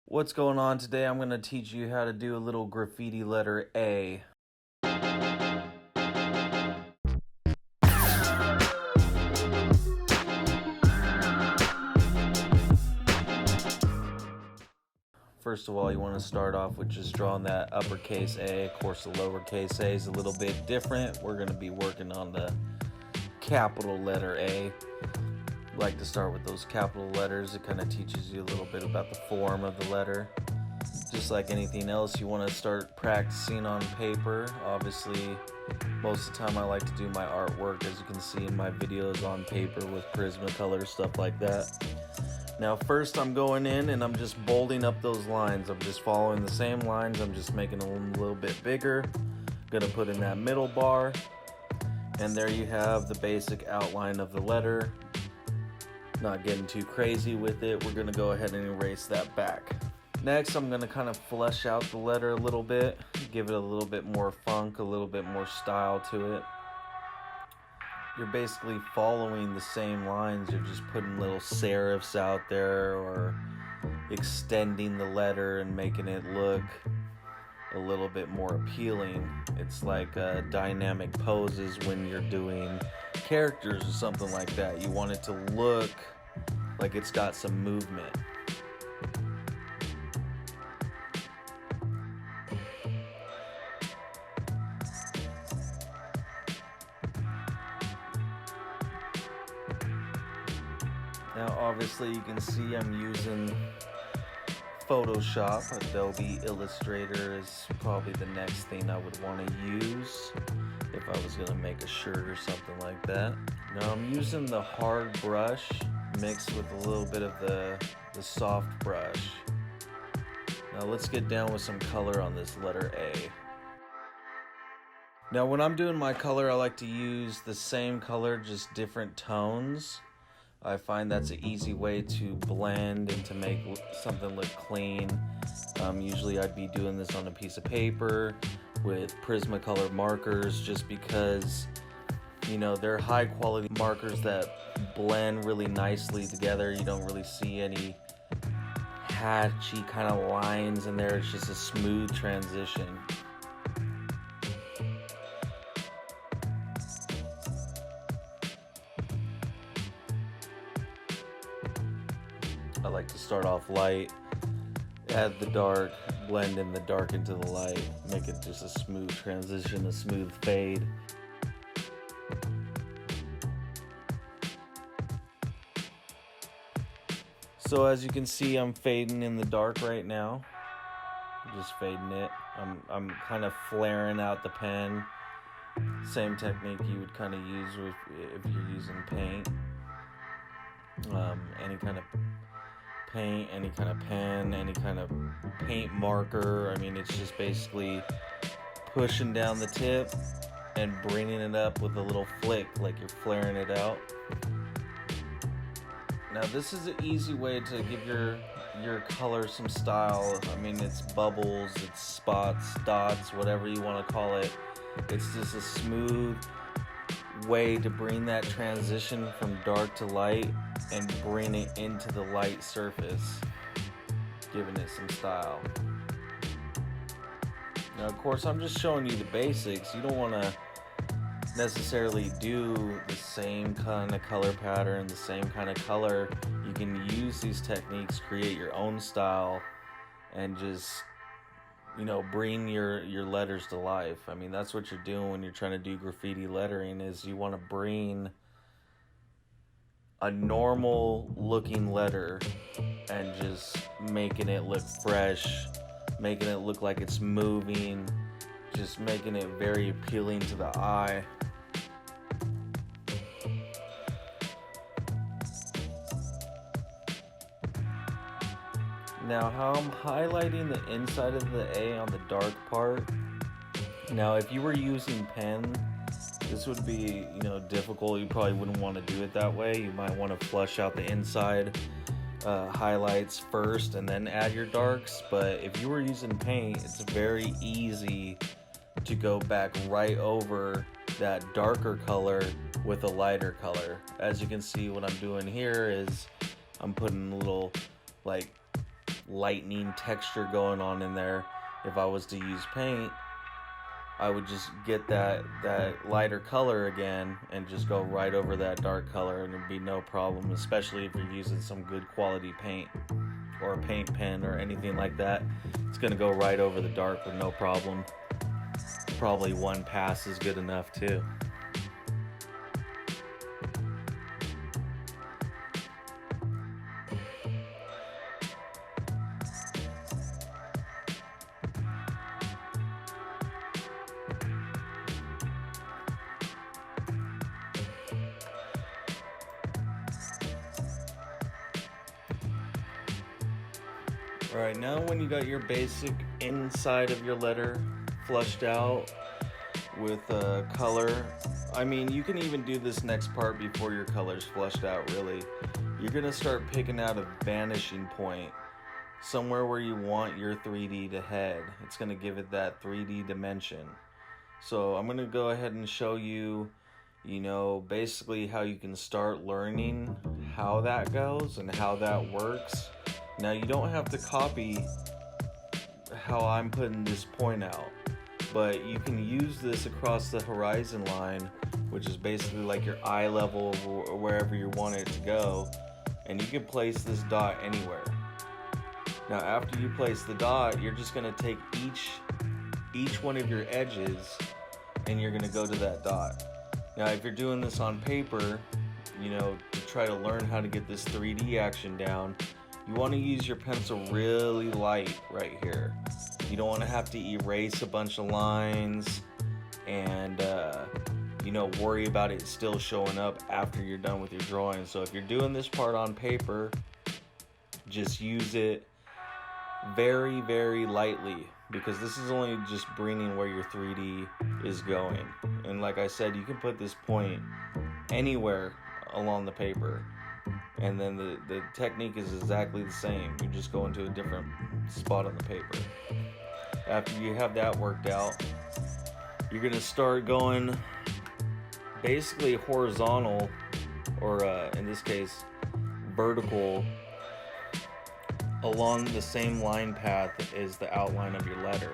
What's going on today? I'm going to teach you how to do a little graffiti letter A. First of all, you want to start off with just drawing that uppercase A. Of course, the lowercase a is a little bit different. We're going to be working on the capital letter A. I like to start with those capital letters. It kind of teaches you a little bit about the form of the letter. Just like anything else, you want to start practicing on paper. Obviously, most of the time I like to do my artwork, as you can see in my videos, on paper with Prismacolor, stuff like that. Now first I'm going in and I'm just bolding up those lines. I'm just following the same lines, I'm just making them a little bit bigger. Gonna put in that middle bar, and there you have the basic outline of the letter. Not getting too crazy with it. We're gonna go ahead and erase that back. Next, I'm going to kind of flesh out the letter a little bit, give it a little bit more funk, a little bit more style to it. You're basically following the same lines, you're just putting little serifs out there or extending the letter and making it look a little bit more appealing. It's like dynamic poses when you're doing characters or something like that. You want it to look like it's got some movement. Now obviously you can see I'm using Photoshop. Adobe Illustrator is probably the next thing I would want to use if I was going to make a shirt or something like that. Now I'm using the hard brush mixed with a little bit of the soft brush. Now let's get down with some color on this letter A. Now when I'm doing my color, I like to use the same color, just different tones. I find that's an easy way to blend and to make something look clean. Usually I'd be doing this on a piece of paper with Prismacolor markers, just because, you know, they're high quality markers that blend really nicely together. You don't really see any hatchy kind of lines in there. It's just a smooth transition. I like to start off light, add the dark, blend in the dark into the light, make it just a smooth transition, a smooth fade. So as you can see, I'm fading in the dark right now. Just fading it. I'm kind of flaring out the pen. Same technique you would kind of use if you're using paint. Any kind of paint, any kind of pen, any kind of paint marker. I mean, it's just basically pushing down the tip and bringing it up with a little flick, like you're flaring it out. Now this is an easy way to give your color some style. I mean, it's bubbles, it's spots, dots, whatever you want to call it. It's just a smooth way to bring that transition from dark to light and bring it into the light surface, giving it some style. Now of course I'm just showing you the basics. You don't want to necessarily do the same kind of color pattern, the same kind of color. You can use these techniques, create your own style, and just, you know, bring your letters to life. I mean, that's what you're doing when you're trying to do graffiti lettering, is you want to bring a normal looking letter and just making it look fresh, making it look like it's moving, just making it very appealing to the eye. Now how I'm highlighting the inside of the A on the dark part. Now if you were using pen, this would be, you know, difficult. You probably wouldn't want to do it that way. You might want to flush out the inside highlights first and then add your darks. But if you were using paint, it's very easy to go back right over that darker color with a lighter color. As you can see, what I'm doing here is I'm putting a little like lightning texture going on in there. If I was to use paint, I would just get that lighter color again and just go right over that dark color, and it'd be no problem, especially if you're using some good quality paint or a paint pen or anything like that. It's going to go right over the dark with no problem. Probably one pass is good enough too. Alright, now when you got your basic inside of your letter flushed out with color, I mean, you can even do this next part before your color's flushed out, really. You're going to start picking out a vanishing point, somewhere where you want your 3D to head. It's going to give it that 3D dimension. So I'm going to go ahead and show you, basically how you can start learning how that goes and how that works. Now, you don't have to copy how I'm putting this point out, but you can use this across the horizon line, which is basically like your eye level or wherever you want it to go, and you can place this dot anywhere. Now, after you place the dot, you're just going to take each one of your edges and you're going to go to that dot. Now, if you're doing this on paper, to try to learn how to get this 3D action down, you want to use your pencil really light right here. You don't want to have to erase a bunch of lines and worry about it still showing up after you're done with your drawing. So if you're doing this part on paper, just use it very, very lightly, because this is only just bringing where your 3D is going. And like I said, you can put this point anywhere along the paper, and then the technique is exactly the same. You just go into a different spot on the paper. After you have that worked out, you're going to start going basically horizontal, or in this case vertical, along the same line path as the outline of your letter.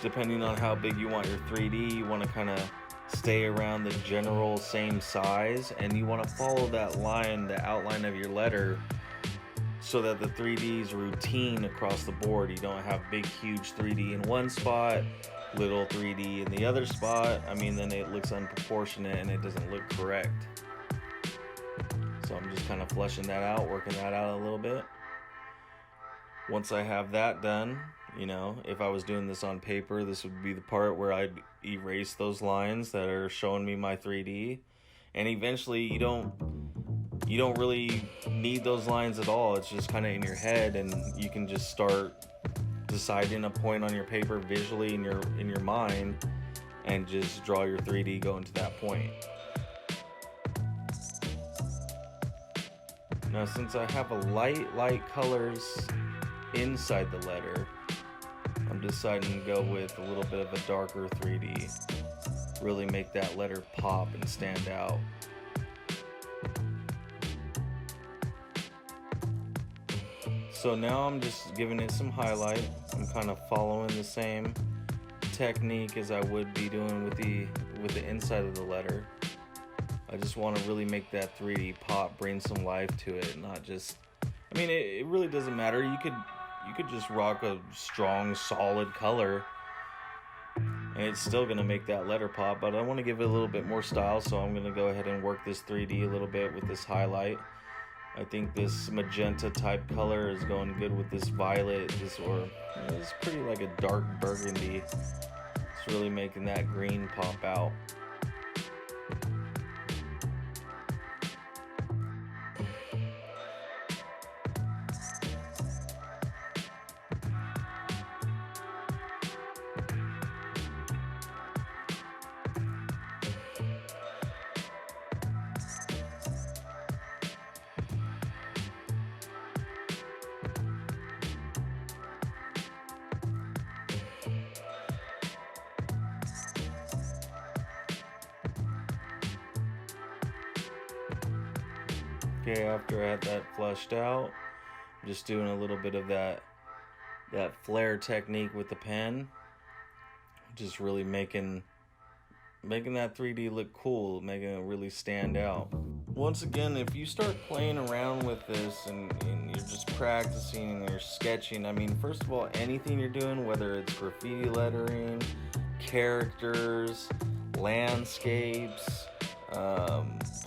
Depending on how big you want your 3D, you want to kind of stay around the general same size, and you want to follow that line, the outline of your letter, so that the 3D is routine across the board. You don't have big huge 3D in one spot, little 3D in the other spot. I mean, then it looks unproportionate and it doesn't look correct. So I'm just kind of fleshing that out, working that out a little bit. Once I have that done, if I was doing this on paper, this would be the part where I'd erase those lines that are showing me my 3D. And eventually you don't really need those lines at all. It's just kind of in your head, and you can just start deciding a point on your paper visually in your mind, and just draw your 3D going to that point. Now, since I have a light colors inside the letter, I'm deciding to go with a little bit of a darker 3D. Really make that letter pop and stand out. So now I'm just giving it some highlight. I'm kind of following the same technique as I would be doing with the inside of the letter. I just want to really make that 3D pop, bring some life to it, not just, it really doesn't matter. You could just rock a strong, solid color, and it's still going to make that letter pop, but I want to give it a little bit more style, so I'm going to go ahead and work this 3D a little bit with this highlight. I think this magenta type color is going good with this violet, it's pretty like a dark burgundy. It's really making that green pop out. Okay, after I had that flushed out, Just doing a little bit of that flare technique with the pen. Just really making that 3D look cool, making it really stand out. Once again, if you start playing around with this and you're just practicing and you're sketching, I mean, first of all, anything you're doing, whether it's graffiti lettering, characters, landscapes,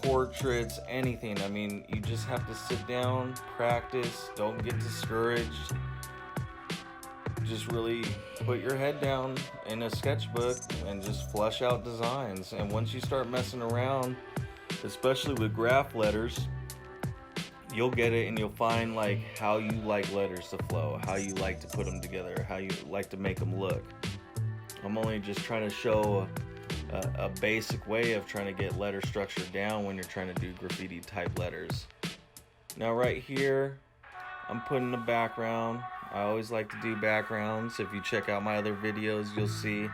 portraits, anything, I mean, you just have to sit down, practice, don't get discouraged. Just really put your head down in a sketchbook and just flesh out designs. And once you start messing around, especially with graph letters, you'll get it and you'll find like how you like letters to flow, how you like to put them together, how you like to make them look. I'm only just trying to show a basic way of trying to get letter structure down when you're trying to do graffiti type letters. Now right here, I'm putting the background. I always like to do backgrounds. If you check out my other videos, you'll see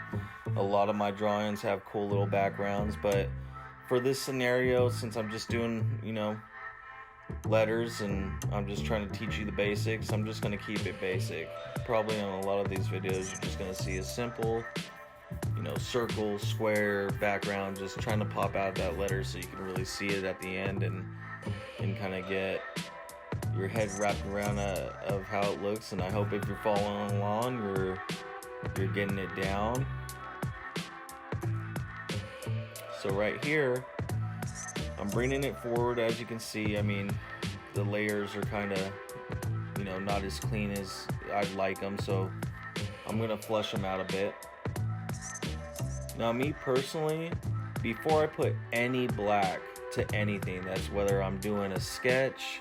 a lot of my drawings have cool little backgrounds. But for this scenario, since I'm just doing, letters and I'm just trying to teach you the basics, I'm just going to keep it basic. Probably on a lot of these videos, you're just going to see a simple, circle, square, background, just trying to pop out that letter so you can really see it at the end and kind of get your head wrapped around of how it looks. And I hope if you're following along, you're getting it down. So right here, I'm bringing it forward. As you can see, I mean, the layers are kind of, not as clean as I'd like them, so I'm gonna flush them out a bit. Now me personally, before I put any black to anything, that's whether I'm doing a sketch,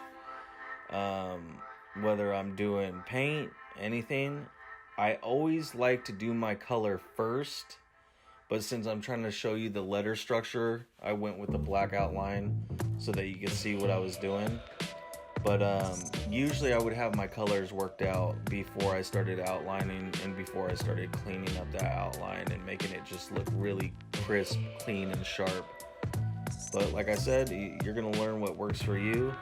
whether I'm doing paint, anything, I always like to do my color first. But since I'm trying to show you the letter structure, I went with the black outline so that you can see what I was doing. But usually I would have my colors worked out before I started outlining and before I started cleaning up that outline and making it just look really crisp, clean, and sharp. But like I said, you're gonna learn what works for you.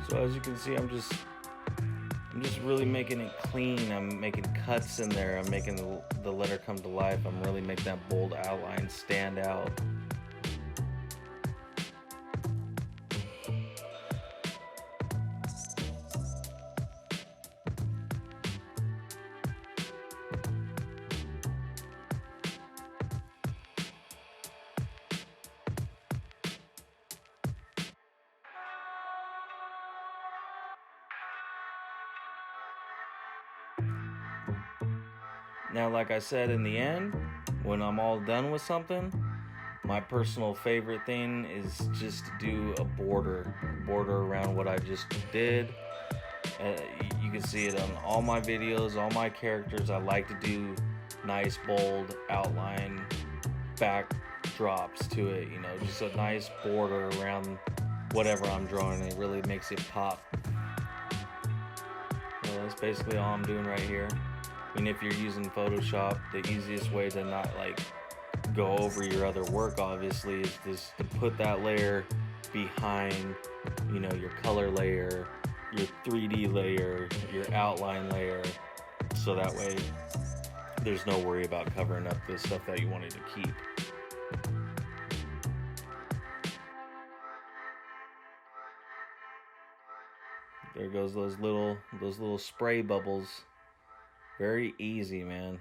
So as you can see, I'm just really making it clean. I'm making cuts in there. I'm making the letter come to life. I'm really making that bold outline stand out. Now, like I said, in the end, when I'm all done with something, my personal favorite thing is just to do a border around what I just did. You can see it on all my videos, all my characters. I like to do nice, bold outline backdrops to it, just a nice border around whatever I'm drawing. It really makes it pop. Well, that's basically all I'm doing right here. I mean, if you're using Photoshop, the easiest way to not go over your other work, obviously, is just to put that layer behind, your color layer, your 3D layer, your outline layer, so that way there's no worry about covering up the stuff that you wanted to keep. There goes those little spray bubbles. Very easy, man.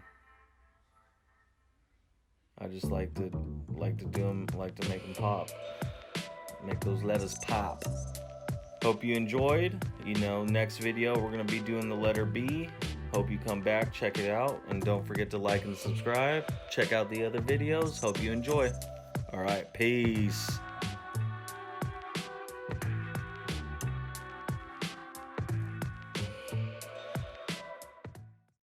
I just like to do them, like to make them pop. Make those letters pop. Hope you enjoyed. Next video we're gonna be doing the letter B. Hope you come back, check it out, and don't forget to like and subscribe. Check out the other videos. Hope you enjoy. All right, peace.